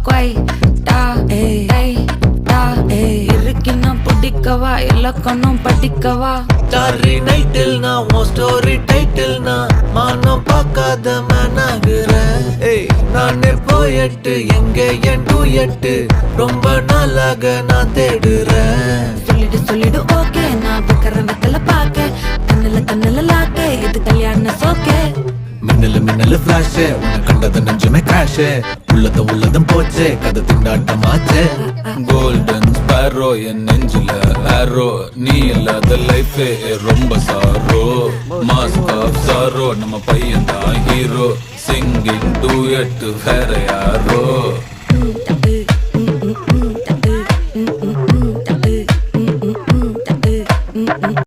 quay ta ta irukina pudikava illakanam padikava starry night il na mo story title na manam pakada managura naane poet enge en duet romba nalaga na thedura சொல்லிடு okay na vikram vetala paake kannala laake idu kalyana soke மின்னலு flash உன்னை கண்டது நெஞ்சுமே crash உள்ளதும் போச்சே கதை திண்டாட்டமாச்சே golden Sparrow என் நெஞ்சில ஆரோ நீ இல்லாத லைஃபே ரொம்ப சாரோ மாஸ்க் ஆஃப் சாரோ நம்ம பையன் தான் ஹீரோ சிங்கிங் டூயட் வேற யாரோ